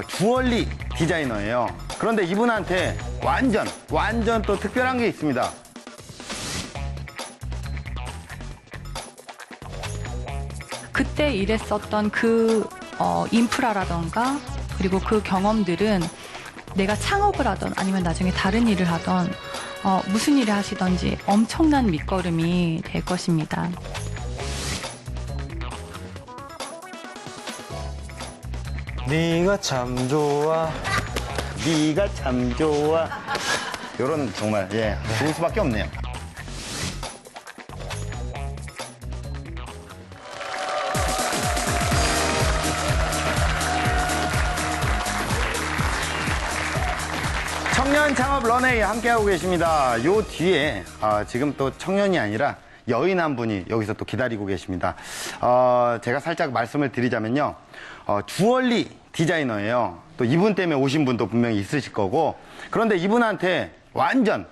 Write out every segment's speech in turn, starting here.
주얼리 디자이너예요. 그런데 이분한테 완전 또 특별한 게 있습니다. 그때 일했었던 그 인프라라던가 그리고 그 경험들은 내가 창업을 하던 아니면 나중에 다른 일을 하던 무슨 일을 하시던지 엄청난 밑거름이 될 것입니다. 네가 참 좋아. 네가 참 좋아. 요런 정말 좋을 수밖에 없네요. 청년 창업 런웨이 함께하고 계십니다. 요 뒤에 지금 또 청년이 아니라 여인 한 분이 여기서 또 기다리고 계십니다. 제가 살짝 말씀을 드리자면요. 주얼리 디자이너예요. 또 이분 때문에 오신 분도 분명히 있으실 거고. 그런데 이분한테 완전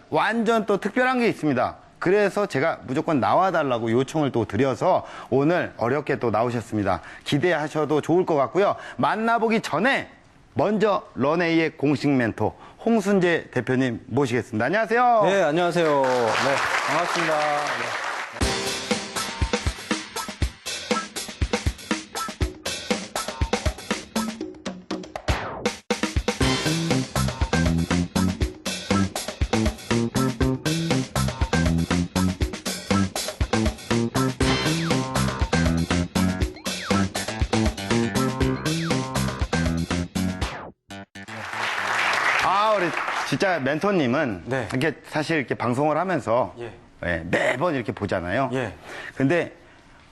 또 특별한 게 있습니다. 그래서 제가 무조건 나와달라고 요청을 또 드려서 오늘 어렵게 또 나오셨습니다. 기대하셔도 좋을 것 같고요. 만나보기 전에 먼저 런웨이의 공식 멘토 홍순재 대표님 모시겠습니다. 안녕하세요. 네, 안녕하세요. 네, 반갑습니다. 네. 우리 진짜 멘토님은 네. 이렇게 사실 이렇게 방송을 하면서 매번 이렇게 보잖아요. 근데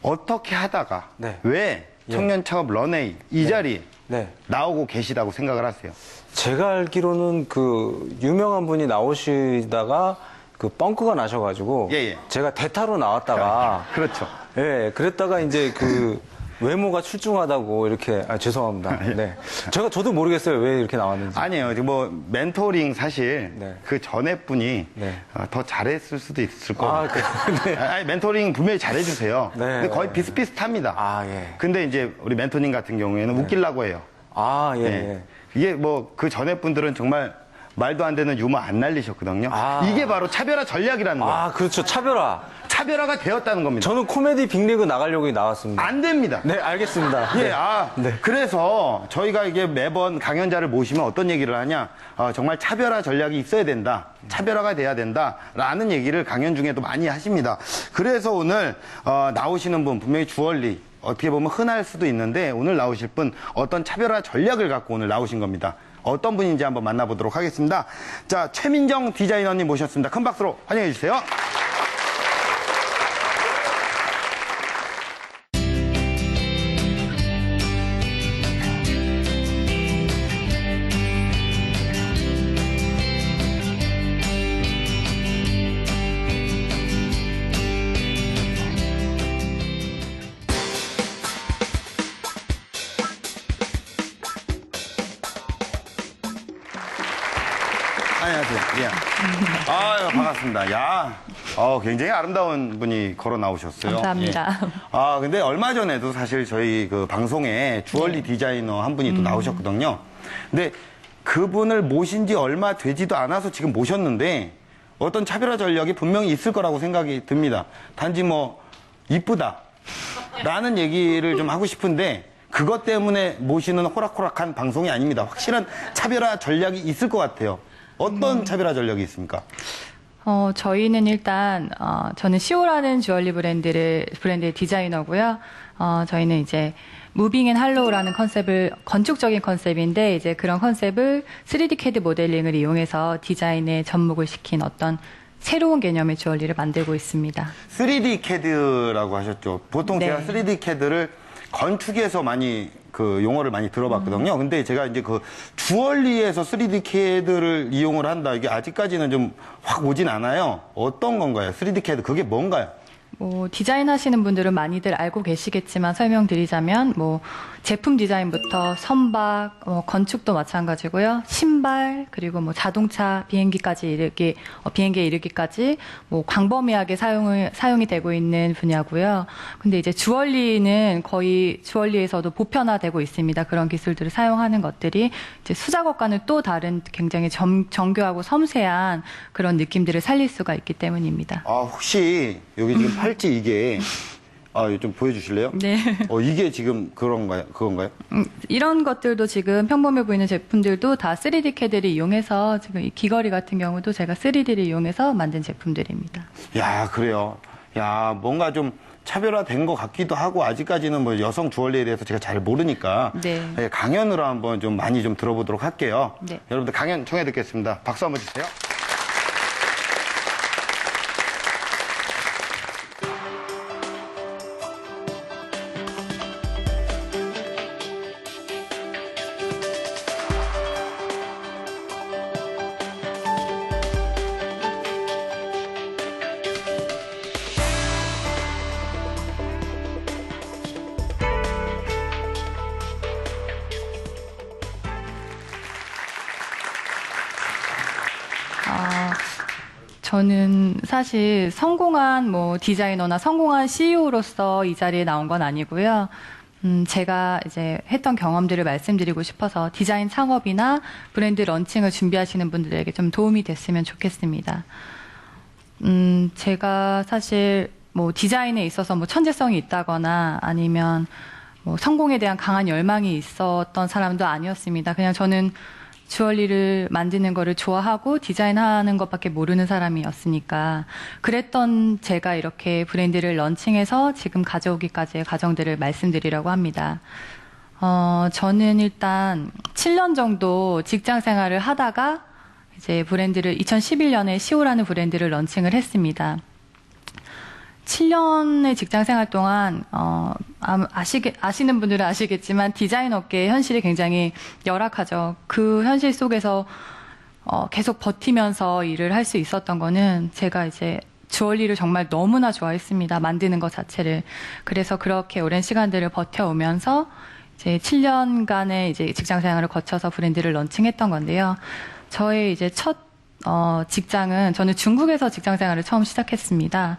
어떻게 하다가 왜 청년 창업 런웨이 이 자리에 나오고 계시다고 생각을 하세요? 제가 알기로는 그 유명한 분이 나오시다가 그 뻥크가 나셔가지고 제가 대타로 나왔다가 그렇죠. 그랬다가 이제 그 외모가 출중하다고 이렇게 죄송합니다. 네. 저도 모르겠어요 왜 이렇게 나왔는지. 아니에요. 뭐 멘토링 사실 그 전에 분이 더 잘했을 수도 있을 거예요. 아니, 멘토링 분명히 잘해주세요. 근데 거의 비슷비슷합니다. 근데 이제 우리 멘토님 같은 경우에는 웃기려고 해요. 이게 뭐 그 전에 분들은 정말 말도 안 되는 유머 안 날리셨거든요. 이게 바로 차별화 전략이라는 거예요. 그렇죠. 차별화가 되었다는 겁니다. 저는 코미디 빅리그 나가려고 나왔습니다. 안 됩니다. 네, 알겠습니다. 그래서 저희가 이게 매번 강연자를 모시면 어떤 얘기를 하냐. 정말 차별화 전략이 있어야 된다. 차별화가 돼야 된다. 라는 얘기를 강연 중에도 많이 하십니다. 그래서 오늘 나오시는 분 분명히 주얼리 어떻게 보면 흔할 수도 있는데 오늘 나오실 분 어떤 차별화 전략을 갖고 오늘 나오신 겁니다. 어떤 분인지 한번 만나보도록 하겠습니다. 자, 최민정 디자이너님 모셨습니다. 큰 박수로 환영해 주세요. 안녕하세요. 아유, 반갑습니다. 굉장히 아름다운 분이 걸어 나오셨어요. 감사합니다. 근데 얼마 전에도 사실 저희 그 방송에 주얼리 디자이너 한 분이 또 나오셨거든요. 근데 그분을 모신 지 얼마 되지도 않아서 지금 모셨는데 어떤 차별화 전략이 분명히 있을 거라고 생각이 듭니다. 단지 뭐, 이쁘다. 라는 얘기를 좀 하고 싶은데 그것 때문에 모시는 호락호락한 방송이 아닙니다. 확실한 차별화 전략이 있을 것 같아요. 어떤 차별화 전략이 있습니까? 저희는 일단 저는 시오라는 주얼리 브랜드의 디자이너고요. 저희는 이제 무빙 앤 할로우라는 컨셉을 건축적인 컨셉인데 이제 그런 컨셉을 3D CAD 모델링을 이용해서 디자인에 접목을 시킨 어떤 새로운 개념의 주얼리를 만들고 있습니다. 3D CAD라고 하셨죠. 보통 제가 3D CAD를 건축에서 많이 그 용어를 많이 들어봤거든요. 근데 제가 이제 그 주얼리에서 3D CAD를 이용을 한다. 이게 아직까지는 좀 확 오진 않아요. 어떤 건가요? 3D CAD 그게 뭔가요? 뭐 디자인 하시는 분들은 많이들 알고 계시겠지만 설명드리자면 뭐 제품 디자인부터 선박, 건축도 마찬가지고요. 신발, 그리고 뭐 자동차, 비행기에 이르기까지 뭐 광범위하게 사용이 되고 있는 분야고요. 근데 이제 주얼리는 거의 주얼리에서도 보편화되고 있습니다. 그런 기술들을 사용하는 것들이 이제 수작업과는 또 다른 굉장히 정교하고 섬세한 그런 느낌들을 살릴 수가 있기 때문입니다. 혹시 여기 지금 팔찌 이게 좀 보여주실래요? 네. 이게 지금 그건가요? 이런 것들도 지금 평범해 보이는 제품들도 다 3D CAD를 이용해서 지금 이 귀걸이 같은 경우도 제가 3D를 이용해서 만든 제품들입니다. 야, 그래요. 야, 뭔가 좀 차별화된 것 같기도 하고 아직까지는 뭐 여성 주얼리에 대해서 제가 잘 모르니까 네. 강연으로 한번 좀 많이 좀 들어보도록 할게요. 네. 여러분들 강연 청해 듣겠습니다. 박수 한번 주세요. 저는 사실 성공한 뭐 디자이너나 성공한 CEO로서 이 자리에 나온 건 아니고요. 제가 이제 했던 경험들을 말씀드리고 싶어서 디자인 창업이나 브랜드 런칭을 준비하시는 분들에게 좀 도움이 됐으면 좋겠습니다. 제가 사실 뭐 디자인에 있어서 뭐 천재성이 있다거나 아니면 뭐 성공에 대한 강한 열망이 있었던 사람도 아니었습니다. 그냥 저는 주얼리를 만드는 거를 좋아하고 디자인하는 것밖에 모르는 사람이었으니까 그랬던 제가 이렇게 브랜드를 런칭해서 지금 가져오기까지의 과정들을 말씀드리려고 합니다. 저는 일단 7년 정도 직장 생활을 하다가 이제 브랜드를 2011년에 시오라는 브랜드를 런칭을 했습니다. 7년의 직장 생활 동안 아시는 분들은 아시겠지만 디자인 업계의 현실이 굉장히 열악하죠. 그 현실 속에서 계속 버티면서 일을 할 수 있었던 거는 제가 이제 주얼리를 정말 너무나 좋아했습니다. 만드는 것 자체를. 그래서 그렇게 오랜 시간들을 버텨오면서 이제 7년간의 이제 직장 생활을 거쳐서 브랜드를 런칭했던 건데요. 저의 이제 첫 직장은 저는 중국에서 직장 생활을 처음 시작했습니다.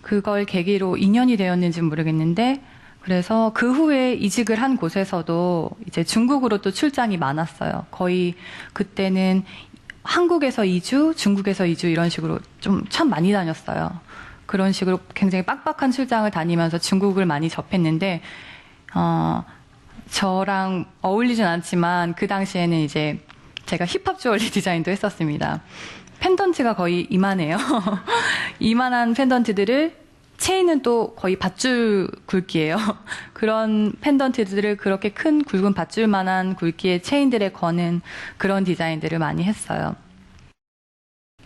그걸 계기로 2년이 되었는지 모르겠는데 그래서 그 후에 이직을 한 곳에서도 이제 중국으로 또 출장이 많았어요. 거의 그때는 한국에서 2주, 중국에서 2주 이런 식으로 좀 참 많이 다녔어요. 그런 식으로 굉장히 빡빡한 출장을 다니면서 중국을 많이 접했는데 저랑 어울리진 않지만 그 당시에는 이제 제가 힙합 주얼리 디자인도 했었습니다. 펜던트가 거의 이만해요. 이만한 펜던트들을 체인은 또 거의 밧줄 굵기예요. 그런 펜던트들을 그렇게 큰 굵은 밧줄만한 굵기의 체인들에 거는 그런 디자인들을 많이 했어요.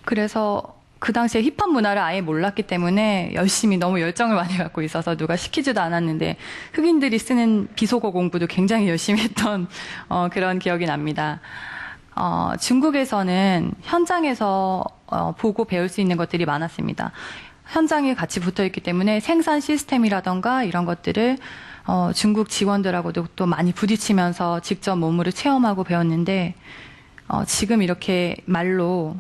그래서 그 당시에 힙합 문화를 아예 몰랐기 때문에 열심히 너무 열정을 많이 갖고 있어서 누가 시키지도 않았는데 흑인들이 쓰는 비속어 공부도 굉장히 열심히 했던 그런 기억이 납니다. 중국에서는 현장에서 보고 배울 수 있는 것들이 많았습니다. 현장에 같이 붙어 있기 때문에 생산 시스템이라던가 이런 것들을 중국 직원들하고도 또 많이 부딪히면서 직접 몸으로 체험하고 배웠는데 지금 이렇게 말로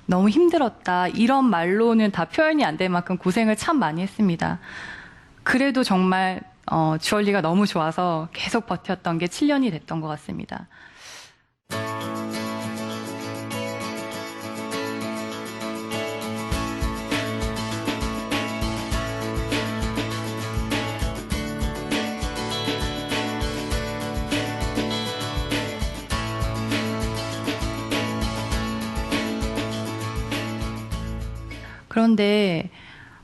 너무 힘들었다 이런 말로는 다 표현이 안 될 만큼 고생을 참 많이 했습니다. 그래도 정말 주얼리가 너무 좋아서 계속 버텼던 게 7년이 됐던 것 같습니다. 그런데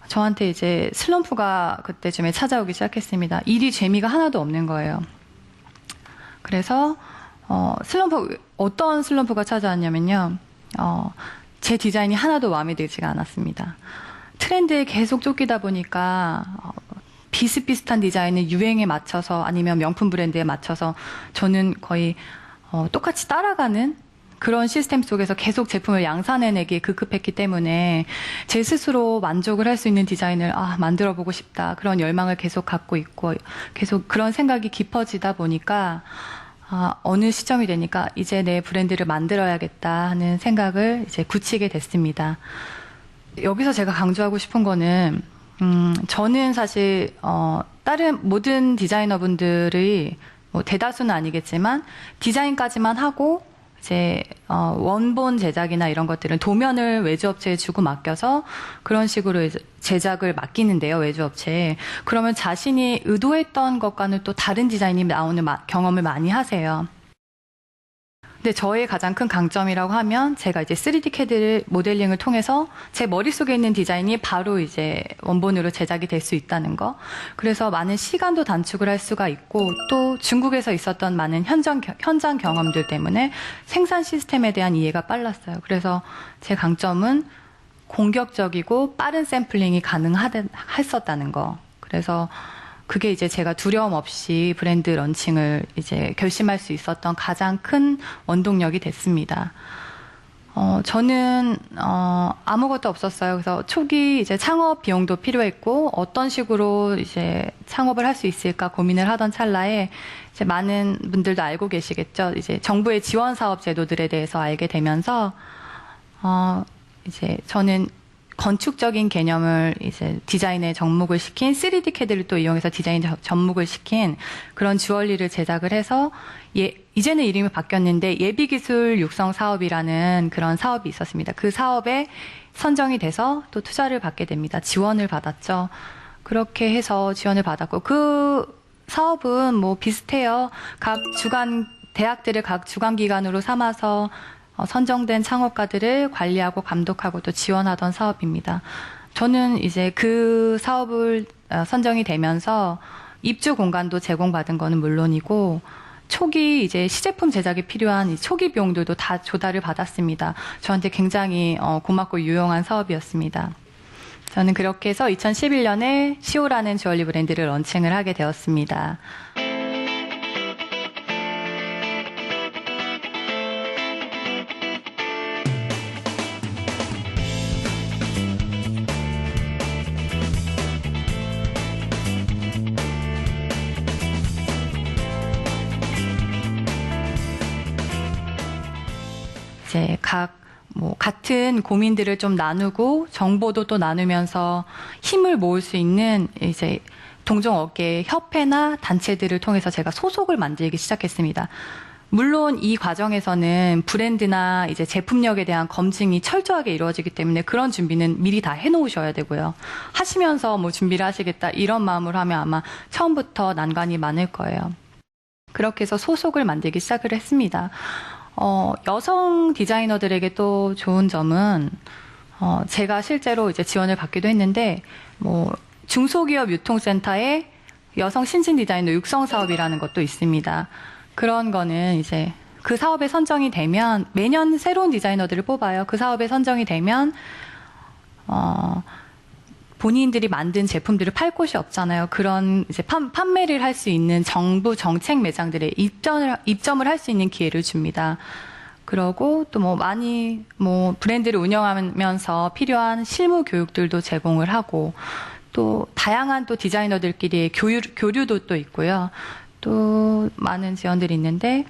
저한테 이제 슬럼프가 그때쯤에 찾아오기 시작했습니다. 일이 재미가 하나도 없는 거예요. 그래서 어떤 슬럼프가 찾아왔냐면요. 제 디자인이 하나도 마음에 들지가 않았습니다. 트렌드에 계속 쫓기다 보니까 비슷비슷한 디자인을 유행에 맞춰서 아니면 명품 브랜드에 맞춰서 저는 거의 똑같이 따라가는 그런 시스템 속에서 계속 제품을 양산해내기에 급급했기 때문에 제 스스로 만족을 할 수 있는 디자인을 만들어보고 싶다. 그런 열망을 계속 갖고 있고 계속 그런 생각이 깊어지다 보니까 어느 시점이 되니까 이제 내 브랜드를 만들어야겠다 하는 생각을 이제 굳히게 됐습니다. 여기서 제가 강조하고 싶은 거는 저는 사실 다른 모든 디자이너분들이 뭐 대다수는 아니겠지만 디자인까지만 하고 이제 원본 제작이나 이런 것들은 도면을 외주업체에 주고 맡겨서 그런 식으로 이제 제작을 맡기는데요, 외주업체에. 그러면 자신이 의도했던 것과는 또 다른 디자인이 나오는 경험을 많이 하세요. 근데 저의 가장 큰 강점이라고 하면 제가 이제 3D CAD 모델링을 통해서 제 머릿속에 있는 디자인이 바로 이제 원본으로 제작이 될 수 있다는 거. 그래서 많은 시간도 단축을 할 수가 있고 또 중국에서 있었던 많은 현장 경험들 때문에 생산 시스템에 대한 이해가 빨랐어요. 그래서 제 강점은 공격적이고 빠른 샘플링이 가능했었다는 거. 그래서 그게 이제 제가 두려움 없이 브랜드 런칭을 이제 결심할 수 있었던 가장 큰 원동력이 됐습니다. 저는 아무것도 없었어요. 그래서 초기 이제 창업 비용도 필요했고 어떤 식으로 이제 창업을 할 수 있을까 고민을 하던 찰나에 이제 많은 분들도 알고 계시겠죠. 이제 정부의 지원 사업 제도들에 대해서 알게 되면서 이제 저는 건축적인 개념을 이제 디자인에 접목을 시킨 3D CAD를 또 이용해서 디자인 접목을 시킨 그런 주얼리를 제작을 해서 이제는 이름이 바뀌었는데 예비기술 육성 사업이라는 그런 사업이 있었습니다. 그 사업에 선정이 돼서 또 투자를 받게 됩니다. 지원을 받았죠. 그렇게 해서 지원을 받았고 그 사업은 뭐 비슷해요. 대학들을 각 주관기관으로 삼아서 선정된 창업가들을 관리하고 감독하고 또 지원하던 사업입니다. 저는 이제 그 사업을 선정이 되면서 입주 공간도 제공받은 거는 물론이고 초기 이제 시제품 제작에 필요한 이 초기 비용들도 다 조달을 받았습니다. 저한테 굉장히 고맙고 유용한 사업이었습니다. 저는 그렇게 해서 2011년에 시오라는 주얼리 브랜드를 런칭을 하게 되었습니다. 이제 같은 고민들을 좀 나누고 정보도 또 나누면서 힘을 모을 수 있는 이제 동종업계 협회나 단체들을 통해서 제가 소속을 만들기 시작했습니다. 물론 이 과정에서는 브랜드나 이제 제품력에 대한 검증이 철저하게 이루어지기 때문에 그런 준비는 미리 다 해놓으셔야 되고요. 하시면서 뭐 준비를 하시겠다 이런 마음으로 하면 아마 처음부터 난관이 많을 거예요. 그렇게 해서 소속을 만들기 시작을 했습니다. 여성 디자이너들에게 또 좋은 점은, 제가 실제로 이제 지원을 받기도 했는데, 중소기업 유통센터에 여성 신진 디자이너 육성 사업이라는 것도 있습니다. 그런 거는 이제 그 사업에 선정이 되면 매년 새로운 디자이너들을 뽑아요. 그 사업에 선정이 되면, 본인들이 만든 제품들을 팔 곳이 없잖아요. 그런 이제 판매를 할 수 있는 정부 정책 매장들에 입점을 할 수 있는 기회를 줍니다. 그러고 또 많이 브랜드를 운영하면서 필요한 실무 교육들도 제공을 하고 또 다양한 또 디자이너들끼리의 교류도 또 있고요. 또 많은 지원들이 있는데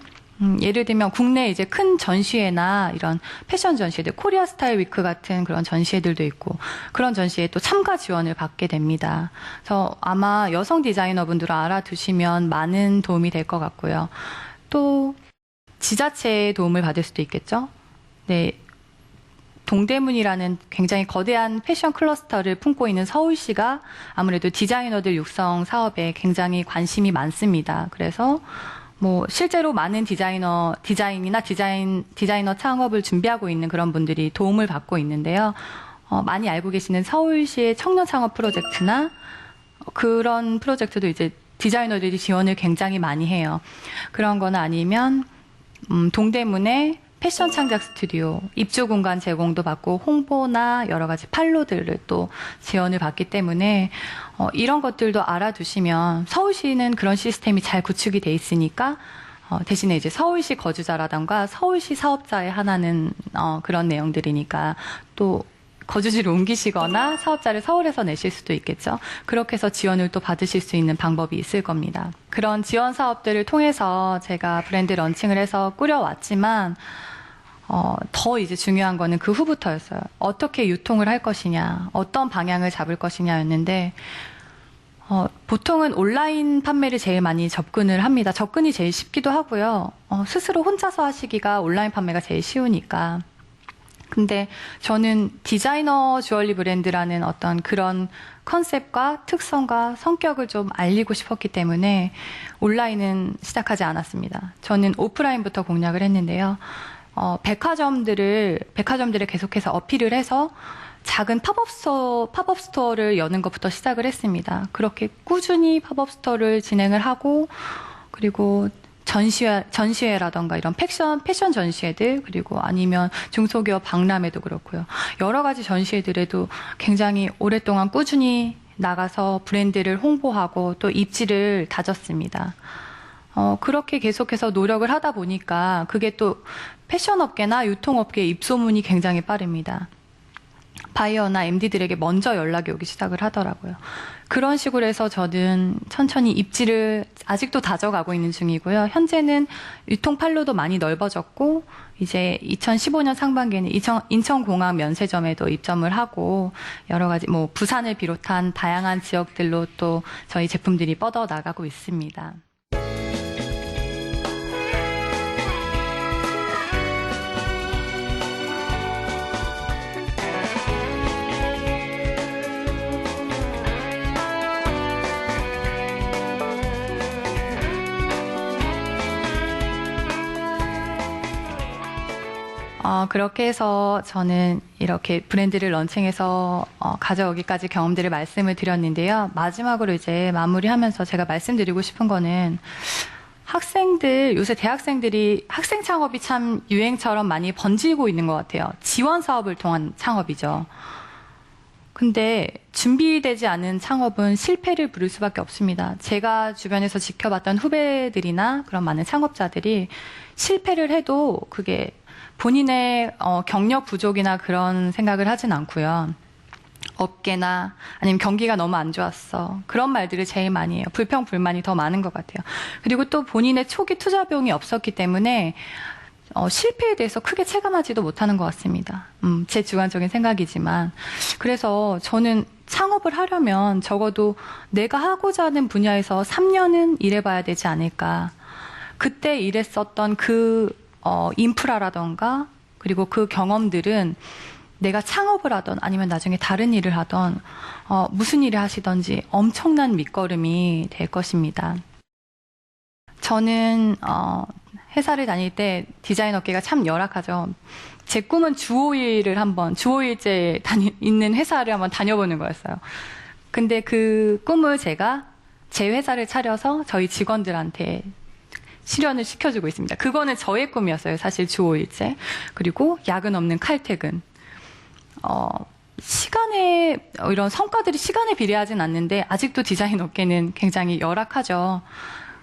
예를 들면 국내 이제 큰 전시회나 이런 패션 전시회들, 코리아 스타일 위크 같은 그런 전시회들도 있고 그런 전시회에 또 참가 지원을 받게 됩니다. 그래서 아마 여성 디자이너분들을 알아두시면 많은 도움이 될 것 같고요. 또 지자체의 도움을 받을 수도 있겠죠. 네. 동대문이라는 굉장히 거대한 패션 클러스터를 품고 있는 서울시가 아무래도 디자이너들 육성 사업에 굉장히 관심이 많습니다. 그래서 실제로 많은 디자이너 창업을 준비하고 있는 그런 분들이 도움을 받고 있는데요. 많이 알고 계시는 서울시의 청년 창업 프로젝트나 그런 프로젝트도 이제 디자이너들이 지원을 굉장히 많이 해요. 그런 거나 아니면, 동대문의 패션 창작 스튜디오, 입주 공간 제공도 받고 홍보나 여러 가지 판로들을 또 지원을 받기 때문에 이런 것들도 알아두시면 서울시는 그런 시스템이 잘 구축이 돼 있으니까 대신에 이제 서울시 거주자라던가 서울시 사업자에 하나는 그런 내용들이니까 또 거주지를 옮기시거나 사업자를 서울에서 내실 수도 있겠죠. 그렇게 해서 지원을 또 받으실 수 있는 방법이 있을 겁니다. 그런 지원 사업들을 통해서 제가 브랜드 런칭을 해서 꾸려왔지만 더 이제 중요한 거는 그 후부터였어요. 어떻게 유통을 할 것이냐, 어떤 방향을 잡을 것이냐였는데 보통은 온라인 판매를 제일 많이 접근을 합니다. 접근이 제일 쉽기도 하고요. 스스로 혼자서 하시기가 온라인 판매가 제일 쉬우니까. 근데 저는 디자이너 주얼리 브랜드라는 어떤 그런 컨셉과 특성과 성격을 좀 알리고 싶었기 때문에 온라인은 시작하지 않았습니다. 저는 오프라인부터 공략을 했는데요. 백화점들을 계속해서 어필을 해서 작은 팝업 스토어를 여는 것부터 시작을 했습니다. 그렇게 꾸준히 팝업 스토어를 진행을 하고, 그리고 전시회라던가 이런 패션 전시회들, 그리고 아니면 중소기업 박람회도 그렇고요. 여러 가지 전시회들에도 굉장히 오랫동안 꾸준히 나가서 브랜드를 홍보하고 또 입지를 다졌습니다. 그렇게 계속해서 노력을 하다 보니까 그게 또 패션업계나 유통업계의 입소문이 굉장히 빠릅니다. 바이어나 MD들에게 먼저 연락이 오기 시작을 하더라고요. 그런 식으로 해서 저는 천천히 입지를 아직도 다져가고 있는 중이고요. 현재는 유통 판로도 많이 넓어졌고, 이제 2015년 상반기에는 인천공항 면세점에도 입점을 하고, 여러 가지 부산을 비롯한 다양한 지역들로 또 저희 제품들이 뻗어나가고 있습니다. 그렇게 해서 저는 이렇게 브랜드를 런칭해서 가져오기까지 경험들을 말씀을 드렸는데요. 마지막으로 이제 마무리하면서 제가 말씀드리고 싶은 거는 요새 대학생들이 학생 창업이 참 유행처럼 많이 번지고 있는 것 같아요. 지원 사업을 통한 창업이죠. 근데 준비되지 않은 창업은 실패를 부를 수밖에 없습니다. 제가 주변에서 지켜봤던 후배들이나 그런 많은 창업자들이 실패를 해도 그게 본인의 경력 부족이나 그런 생각을 하진 않고요. 업계나 아니면 경기가 너무 안 좋았어. 그런 말들을 제일 많이 해요. 불평, 불만이 더 많은 것 같아요. 그리고 또 본인의 초기 투자 비용이 없었기 때문에 실패에 대해서 크게 체감하지도 못하는 것 같습니다. 제 주관적인 생각이지만. 그래서 저는 창업을 하려면 적어도 내가 하고자 하는 분야에서 3년은 일해봐야 되지 않을까. 그때 일했었던 인프라라던가 그리고 그 경험들은 내가 창업을 하던 아니면 나중에 다른 일을 하던 무슨 일을 하시던지 엄청난 밑거름이 될 것입니다. 저는 회사를 다닐 때 디자인 업계가 참 열악하죠. 제 꿈은 주 5일째 있는 회사를 한번 다녀보는 거였어요. 근데 그 꿈을 제가 제 회사를 차려서 저희 직원들한테 실현을 시켜주고 있습니다. 그거는 저의 꿈이었어요. 사실 주 5일째. 그리고 야근 없는 칼퇴근. 이런 성과들이 시간에 비례하진 않는데 아직도 디자인 업계는 굉장히 열악하죠.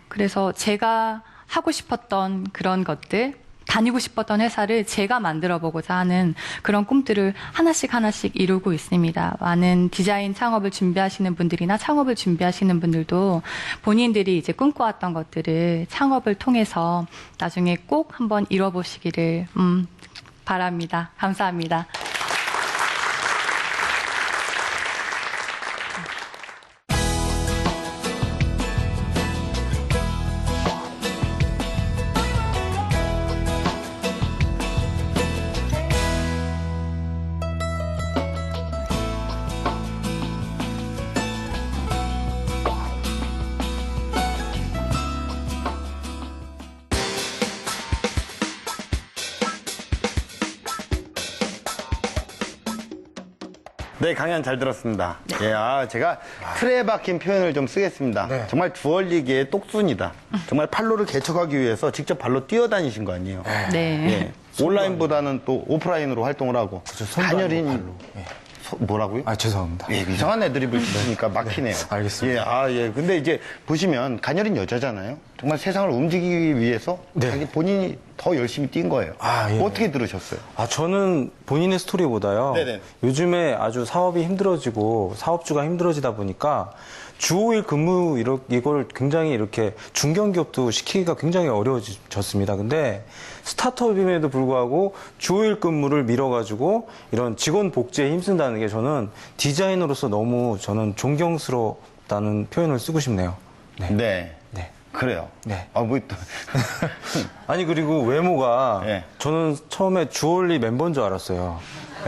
그래서 제가 하고 싶었던 그런 것들, 다니고 싶었던 회사를 제가 만들어보고자 하는 그런 꿈들을 하나씩 이루고 있습니다. 많은 디자인 창업을 준비하시는 분들이나 창업을 준비하시는 분들도 본인들이 이제 꿈꿔왔던 것들을 창업을 통해서 나중에 꼭 한번 이뤄보시기를 바랍니다. 감사합니다. 네, 강연 잘 들었습니다. 예, 제가 틀에 박힌 표현을 좀 쓰겠습니다. 네. 정말 주얼리계의 똑순이다. 정말 판로를 개척하기 위해서 직접 발로 뛰어다니신 거 아니에요? 네. 예, 온라인보다는 또 오프라인으로 활동을 하고 그렇죠. 단열인 뭐라고요? 아, 죄송합니다. 예, 이상한 애드립을 치니까 막히네요. 알겠습니다. 예. 근데 이제 보시면 가녀린 여자잖아요. 정말 세상을 움직이기 위해서 네. 자기 본인이 더 열심히 뛴 거예요. 예. 어떻게 들으셨어요? 저는 본인의 스토리보다요. 네네. 요즘에 아주 사업이 힘들어지고 사업주가 힘들어지다 보니까 주 5일 근무 이걸 굉장히 이렇게 중견기업도 시키기가 굉장히 어려워졌습니다. 근데 스타트업임에도 불구하고 주 5일 근무를 밀어가지고 이런 직원 복지에 힘쓴다는 게 저는 디자이너로서 너무 저는 존경스럽다는 표현을 쓰고 싶네요. 네. 네. 그래요. 네. 뭐 또. 아니 그리고 외모가 예. 저는 처음에 주얼리 멤버인 줄 알았어요.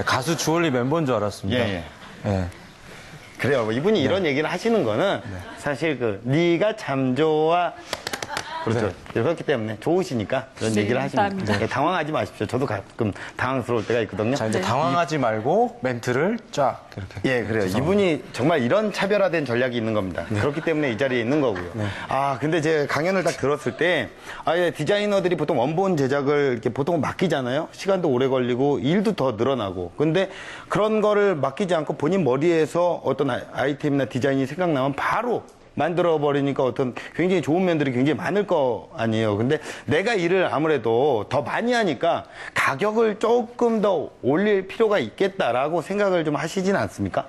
가수 주얼리 멤버인 줄 알았습니다. 예. 예. 그래요. 뭐 이분이 이런 얘기를 하시는 거는 사실 네가 참 좋아. 그렇죠. 그렇기 때문에 좋으시니까 그런 네, 얘기를 하십니다. 감사합니다. 네, 당황하지 마십시오. 저도 가끔 당황스러울 때가 있거든요. 자, 이제 당황하지 말고 멘트를 쫙 이렇게. 예, 그래요. 이분이 정말 이런 차별화된 전략이 있는 겁니다. 그렇기 때문에 이 자리에 있는 거고요. 근데 제가 강연을 딱 들었을 때, 디자이너들이 보통 원본 제작을 이렇게 보통 맡기잖아요. 시간도 오래 걸리고 일도 더 늘어나고. 근데 그런 거를 맡기지 않고 본인 머리에서 어떤 아이템이나 디자인이 생각나면 바로 만들어버리니까 어떤 굉장히 좋은 면들이 굉장히 많을 거 아니에요. 근데 내가 일을 아무래도 더 많이 하니까 가격을 조금 더 올릴 필요가 있겠다라고 생각을 좀 하시진 않습니까?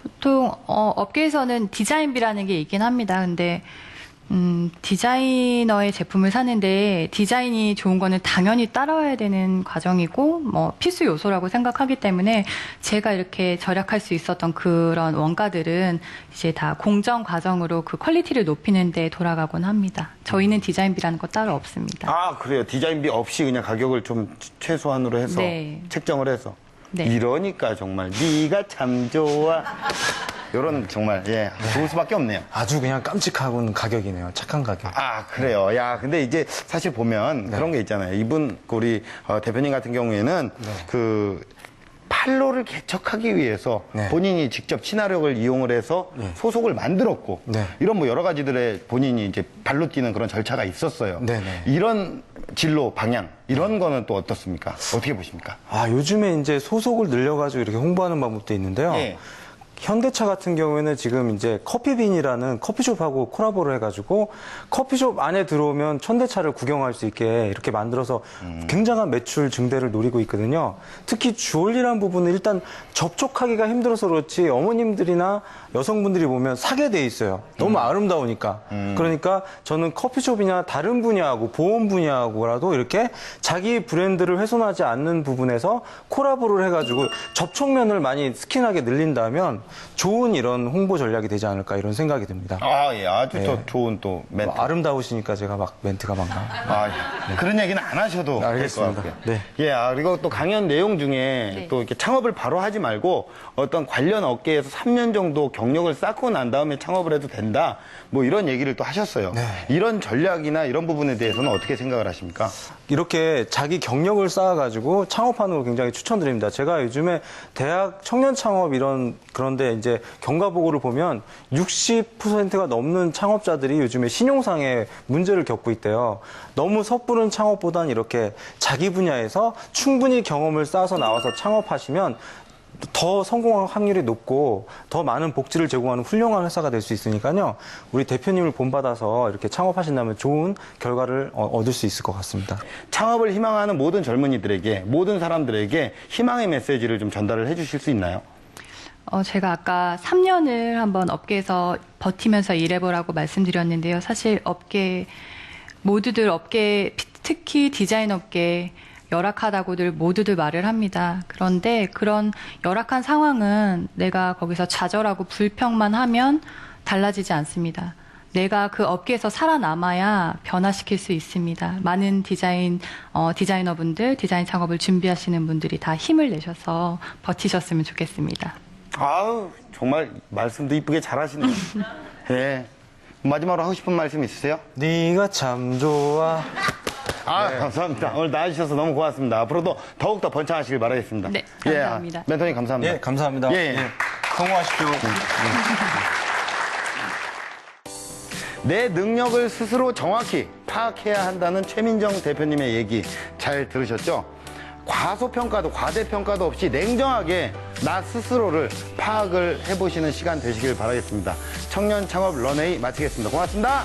보통 업계에서는 디자인비라는 게 있긴 합니다. 근데 디자이너의 제품을 사는데 디자인이 좋은 거는 당연히 따라와야 되는 과정이고 뭐 필수 요소라고 생각하기 때문에 제가 이렇게 절약할 수 있었던 그런 원가들은 이제 다 공정 과정으로 그 퀄리티를 높이는 데 돌아가곤 합니다. 저희는 디자인비라는 거 따로 없습니다. 그래요. 디자인비 없이 그냥 가격을 좀 최소한으로 해서 네. 책정을 해서. 네. 이러니까 정말 네가 참 좋아. 이런 정말 좋을 수밖에 없네요. 아주 그냥 깜찍하고는 가격이네요. 착한 가격. 그래요. 근데 이제 사실 보면 그런 게 있잖아요. 이분 우리 대표님 같은 경우에는 그 판로를 개척하기 위해서 본인이 직접 친화력을 이용을 해서 소속을 만들었고 이런 뭐 여러 가지들의 본인이 이제 발로 뛰는 그런 절차가 있었어요. 이런 진로 방향 이런 거는 또 어떻습니까? 어떻게 보십니까? 요즘에 이제 소속을 늘려가지고 이렇게 홍보하는 방법도 있는데요. 현대차 같은 경우에는 지금 이제 커피빈이라는 커피숍하고 콜라보를 해가지고 커피숍 안에 들어오면 현대차를 구경할 수 있게 이렇게 만들어서 굉장한 매출 증대를 노리고 있거든요. 특히 주얼리라는 부분은 일단 접촉하기가 힘들어서 그렇지 어머님들이나 여성분들이 보면 사게 돼 있어요. 너무 아름다우니까. 그러니까 저는 커피숍이나 다른 분야하고 보험 분야하고라도 이렇게 자기 브랜드를 훼손하지 않는 부분에서 콜라보를 해가지고 접촉면을 많이 스킨하게 늘린다면 좋은 이런 홍보 전략이 되지 않을까 이런 생각이 듭니다. 아주 또 좋은 또 멘트. 아름다우시니까 제가 막 멘트가 막 나와요. 그런 얘기는 안 하셔도 될 것 같고요. 네. 그리고 또 강연 내용 중에 또 이렇게 창업을 바로 하지 말고 어떤 관련 업계에서 3년 정도 경력을 쌓고 난 다음에 창업을 해도 된다. 뭐 이런 얘기를 또 하셨어요. 이런 전략이나 이런 부분에 대해서는 어떻게 생각을 하십니까? 이렇게 자기 경력을 쌓아가지고 창업하는 걸 굉장히 추천드립니다. 제가 요즘에 대학 청년 창업 그런데 이제 경과 보고를 보면 60%가 넘는 창업자들이 요즘에 신용상의 문제를 겪고 있대요. 너무 섣부른 창업보다는 이렇게 자기 분야에서 충분히 경험을 쌓아서 나와서 창업하시면 더 성공할 확률이 높고 더 많은 복지를 제공하는 훌륭한 회사가 될 수 있으니까요. 우리 대표님을 본받아서 이렇게 창업하신다면 좋은 결과를 얻을 수 있을 것 같습니다. 창업을 희망하는 모든 젊은이들에게, 모든 사람들에게 희망의 메시지를 좀 전달을 해주실 수 있나요? 제가 아까 3년을 한번 업계에서 버티면서 일해보라고 말씀드렸는데요. 사실 모두들 특히 디자인 업계 열악하다고들 모두들 말을 합니다. 그런데 그런 열악한 상황은 내가 거기서 좌절하고 불평만 하면 달라지지 않습니다. 내가 그 업계에서 살아남아야 변화시킬 수 있습니다. 많은 디자이너분들, 디자인 창업을 준비하시는 분들이 다 힘을 내셔서 버티셨으면 좋겠습니다. 정말 말씀도 이쁘게 잘하시네요. 마지막으로 하고 싶은 말씀 있으세요? 네가 참 좋아. 감사합니다. 오늘 나와주셔서 너무 고맙습니다. 앞으로도 더욱더 번창하시길 바라겠습니다. 네, 감사합니다. 멘토님 감사합니다. 감사합니다. 성공하십시오. 내 능력을 스스로 정확히 파악해야 한다는 최민정 대표님의 얘기 잘 들으셨죠? 과소평가도 과대평가도 없이 냉정하게 나 스스로를 파악을 해보시는 시간 되시길 바라겠습니다. 청년 창업 런웨이 마치겠습니다. 고맙습니다.